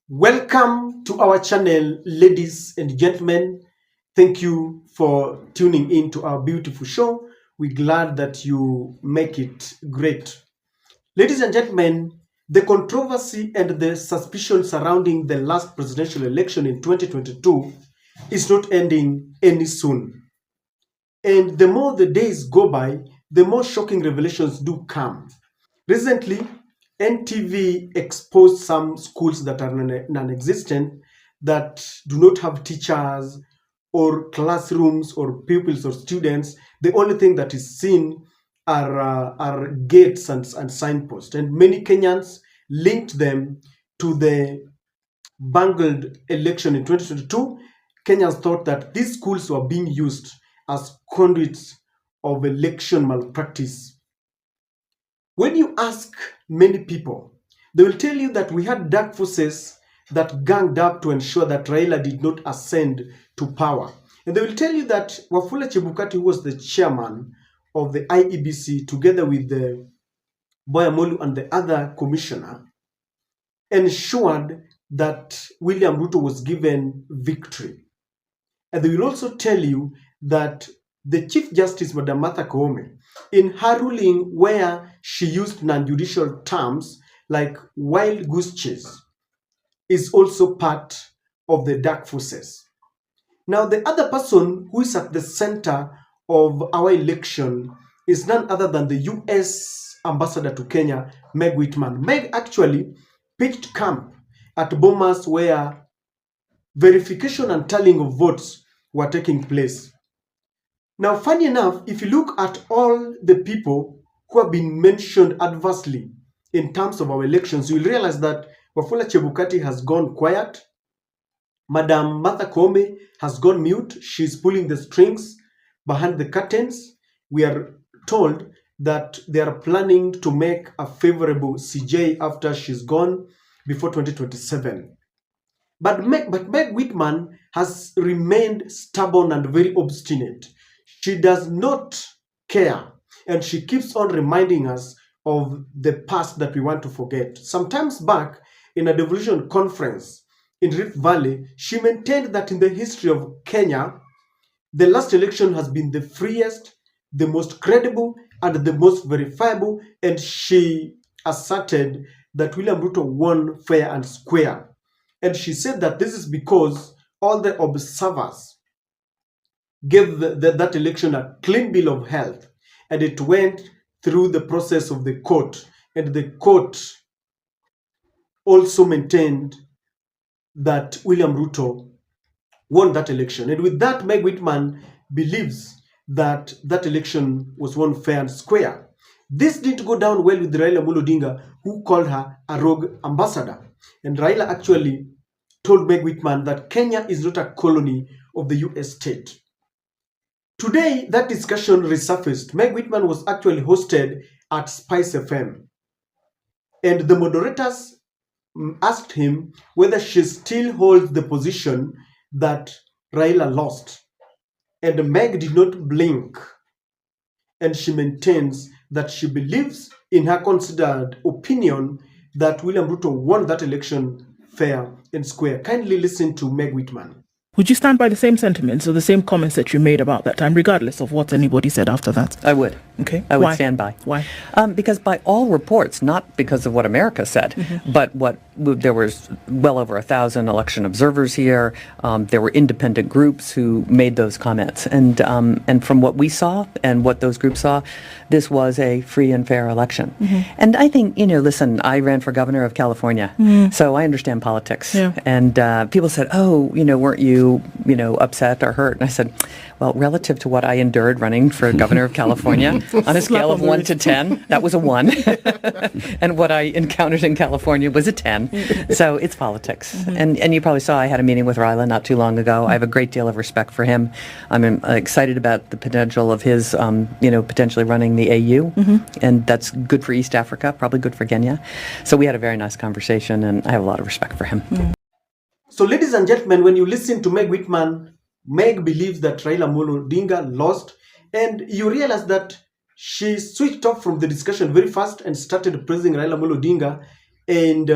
Welcome to our channel, ladies and gentlemen. Thank you for tuning in to our beautiful show. We're glad that you make it great. Ladies and gentlemen, the controversy and the suspicion surrounding the last presidential election in 2022 is not ending any soon. And the more the days go by, the more shocking revelations do come. Recently, NTV exposed some schools that are non-existent, that do not have teachers or classrooms or pupils or students. The only thing that is seen are gates and signposts. And many Kenyans linked them to the bungled election in 2022. Kenyans thought that these schools were being used as conduits of election malpractice. When you ask many people, they will tell you that we had dark forces that ganged up to ensure that Raila did not ascend to power. And they will tell you that Wafula Chebukati, who was the chairman of the IEBC, together with the Boyamolu and the other commissioner, ensured that William Ruto was given victory. And they will also tell you that the Chief Justice, Madam Martha Koome, in her ruling where she used non-judicial terms like wild goose chase, is also part of the dark forces. Now, the other person who is at the center of our election is none other than the US ambassador to Kenya, Meg Whitman. Meg actually pitched camp at Bomas where verification and tallying of votes were taking place. Now, funny enough, if you look at all the people who have been mentioned adversely in terms of our elections, you'll realize that Wafula Chebukati has gone quiet. Madam Martha Koome has gone mute. She's pulling the strings behind the curtains. We are told that they are planning to make a favorable CJ after she's gone before 2027. But Meg Whitman has remained stubborn and very obstinate. She does not care, and she keeps on reminding us of the past that we want to forget. Sometimes back in a devolution conference in Rift Valley, she maintained that in the history of Kenya, the last election has been the freest, the most credible, and the most verifiable, and she asserted that William Ruto won fair and square. And she said that this is because all the observers gave that election a clean bill of health, and it went through the process of the court, and the court also maintained that William Ruto won that election. And with that, Meg Whitman believes that that election was won fair and square. This didn't go down well with Raila Amolo Odinga, who called her a rogue ambassador. And Raila actually told Meg Whitman that Kenya is not a colony of the US state. Today, that discussion resurfaced. Meg Whitman was actually hosted at Spice FM. And the moderators asked him whether she still holds the position that Raila lost. And Meg did not blink. And she maintains that she believes, in her considered opinion, that William Ruto won that election fair and square. Kindly listen to Meg Whitman. Would you stand by the same sentiments or the same comments that you made about that time, regardless of what anybody said after that? I would. Okay. I would stand by. Why? Because by all reports, not because of what America said, but there was well over 1,000 election observers here. There were independent groups who made those comments, and from what we saw and what those groups saw, this was a free and fair election. And I think, listen, I ran for governor of California, so I understand politics. Yeah. And people said, "Oh, weren't you, upset or hurt?" And I said, well, relative to what I endured running for governor of California, on a scale of 1 to 10, that was a 1. And what I encountered in California was a 10. So it's politics. And you probably saw I had a meeting with Raila not too long ago. I have a great deal of respect for him. I'm excited about the potential of his, potentially running the AU. And that's good for East Africa, probably good for Kenya. So we had a very nice conversation, and I have a lot of respect for him. So, ladies and gentlemen, when you listen to Meg Whitman, Meg believes that Raila Amolo Odinga lost, and you realize that she switched off from the discussion very fast and started praising Raila Amolo Odinga and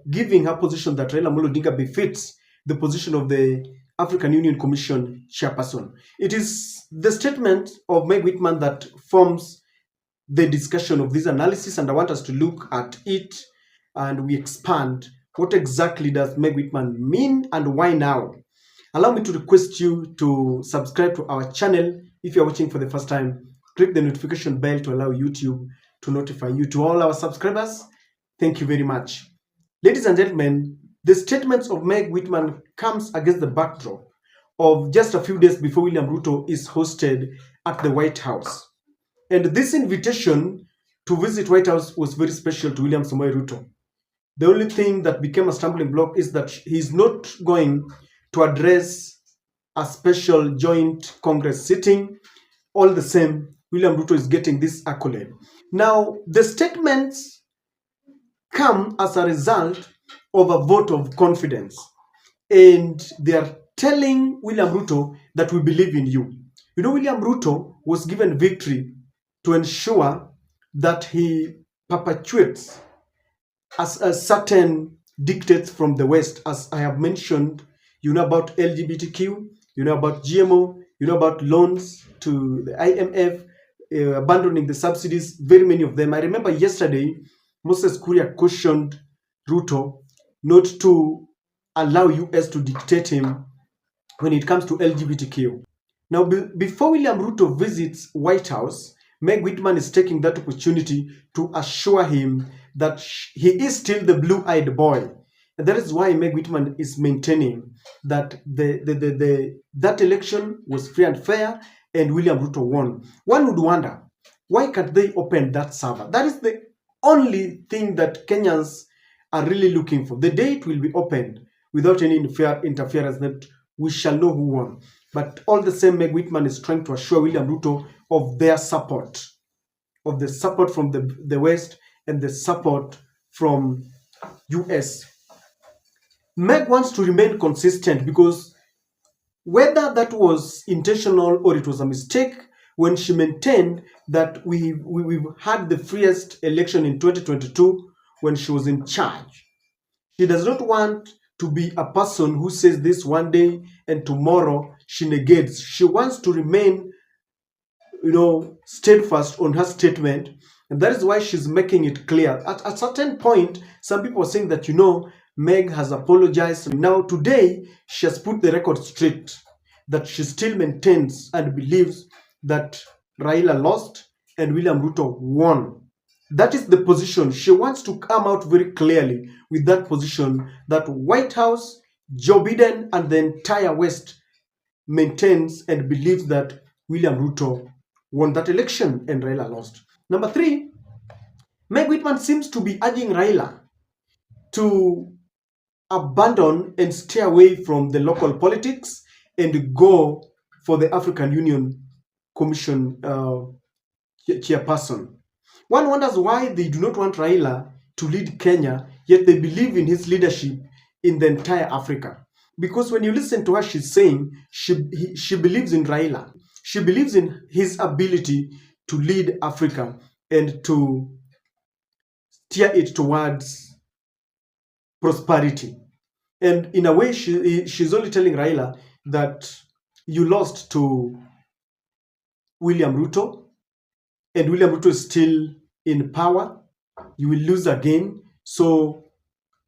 giving her position that Raila Amolo Odinga befits the position of the African Union Commission chairperson. It is the statement of Meg Whitman that forms the discussion of this analysis, and I want us to look at it and we expand what exactly does Meg Whitman mean and why now. Allow me to request you to subscribe to our channel. If you're watching for the first time, click the notification bell to allow YouTube to notify you. To all our subscribers, thank you very much. Ladies and gentlemen, the statements of Meg Whitman comes against the backdrop of just a few days before William Ruto is hosted at the White House. And this invitation to visit White House was very special to William Samoei Ruto. The only thing that became a stumbling block is that he's not going to address a special joint Congress sitting. All the same, William Ruto is getting this accolade. Now, the statements come as a result of a vote of confidence. And they are telling William Ruto that we believe in you. You know, William Ruto was given victory to ensure that he perpetuates as a certain dictates from the West. As I have mentioned, you know about LGBTQ, you know about GMO, you know about loans to the IMF, abandoning the subsidies, very many of them. I remember yesterday, Moses Kuria cautioned Ruto not to allow US to dictate him when it comes to LGBTQ. Now, before William Ruto visits White House, Meg Whitman is taking that opportunity to assure him that he is still the blue-eyed boy. And that is why Meg Whitman is maintaining that that election was free and fair and William Ruto won. One would wonder, why can't they open that server? That is the only thing that Kenyans are really looking for. The day it will be opened without any interference, that we shall know who won. But all the same, Meg Whitman is trying to assure William Ruto of their support, of the support from the West and the support from US. Meg wants to remain consistent because whether that was intentional or it was a mistake, when she maintained that we've had the freest election in 2022 when she was in charge. She does not want to be a person who says this one day and tomorrow she negates. She wants to remain, steadfast on her statement, and that is why she's making it clear. At a certain point, some people are saying that, Meg has apologized. Now, today, she has put the record straight that she still maintains and believes that Raila lost and William Ruto won. That is the position. She wants to come out very clearly with that position that White House, Joe Biden, and the entire West maintains and believes that William Ruto won that election and Raila lost. Number 3, Meg Whitman seems to be urging Raila to abandon and stay away from the local politics and go for the African Union Commission chairperson. One wonders why they do not want Raila to lead Kenya, yet they believe in his leadership in the entire Africa. Because when you listen to her, she's saying she believes in Raila. She believes in his ability to lead Africa and to steer it towards prosperity. And in a way, she's only telling Raila that you lost to William Ruto, and William Ruto is still in power. You will lose again. So,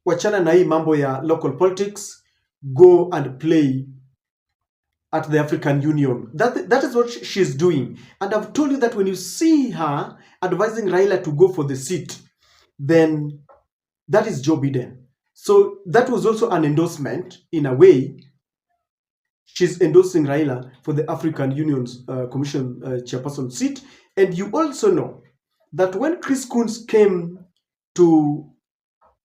wachana na hii mambo ya local politics, go and play at the African Union. That is what she's doing. And I've told you that when you see her advising Raila to go for the seat, then that is Joe Biden. So that was also an endorsement in a way. She's endorsing Raila for the African Union's Commission chairperson seat. And you also know that when Chris Coons came to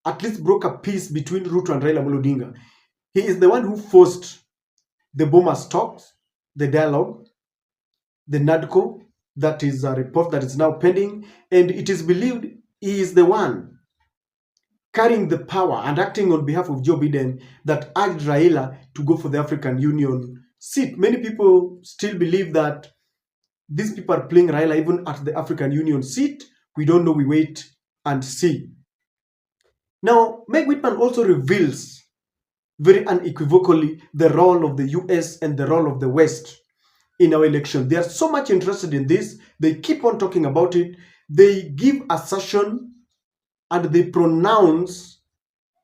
at least broker peace between Ruto and Raila Amolo Odinga, he is the one who forced the Bomas talks, the dialogue, the NADCO, that is a report that is now pending, and it is believed he is the one carrying the power and acting on behalf of Joe Biden that urged Raila to go for the African Union seat. Many people still believe that these people are playing Raila even at the African Union seat. We don't know, we wait and see. Now, Meg Whitman also reveals very unequivocally the role of the US and the role of the West in our election. They are so much interested in this. They keep on talking about it. They give assertion and they pronounce,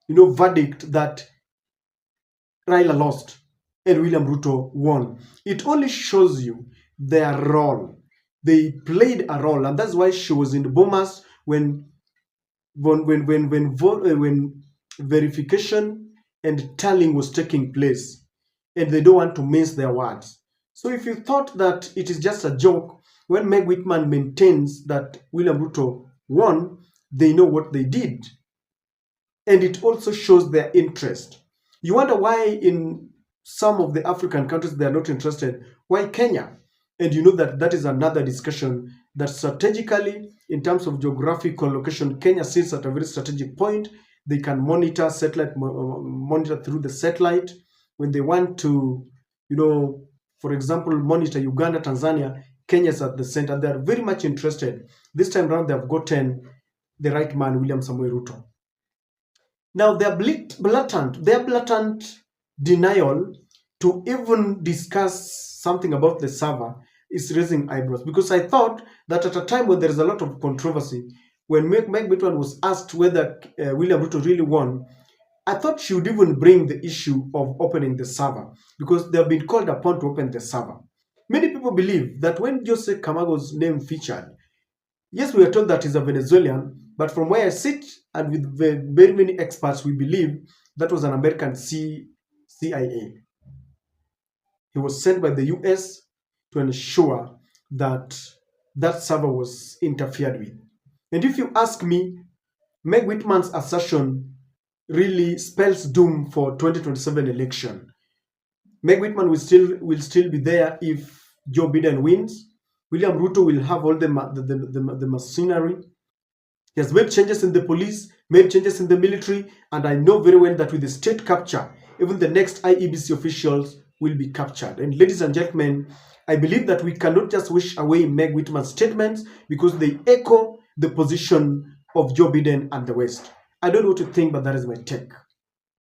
verdict that Raila lost and William Ruto won. It only shows you their role. They played a role, and that's why she was in the Bomas when verification and tallying was taking place, and they don't want to mince their words. So if you thought that it is just a joke, when Meg Whitman maintains that William Ruto won, they know what they did. And it also shows their interest. You wonder why in some of the African countries they are not interested. Why Kenya? And you know that is another discussion, that strategically, in terms of geographical location, Kenya sits at a very strategic point. They can monitor through the satellite. When they want to, for example, monitor Uganda, Tanzania, Kenya is at the center. They are very much interested. This time around, they have gotten the right man, William Samoei Ruto. Now, their blatant denial to even discuss something about the Sever is raising eyebrows, because I thought that at a time when there is a lot of controversy, when Meg Whitman was asked whether William Ruto really won, I thought she would even bring the issue of opening the Sever, because they have been called upon to open the Sever. Many people believe that when Jose Camago's name featured, yes, we are told that he's a Venezuelan, but from where I sit and with very many experts, we believe that was an American CIA. He was sent by the US to ensure that that Sever was interfered with. And if you ask me, Meg Whitman's assertion really spells doom for 2027 election. Meg Whitman will still be there if Joe Biden wins. William Ruto will have all the machinery. He has made changes in the police, made changes in the military, and I know very well that with the state capture, even the next IEBC officials will be captured. And ladies and gentlemen, I believe that we cannot just wish away Meg Whitman's statements because they echo the position of Joe Biden and the West. I don't know what to think, but that is my take.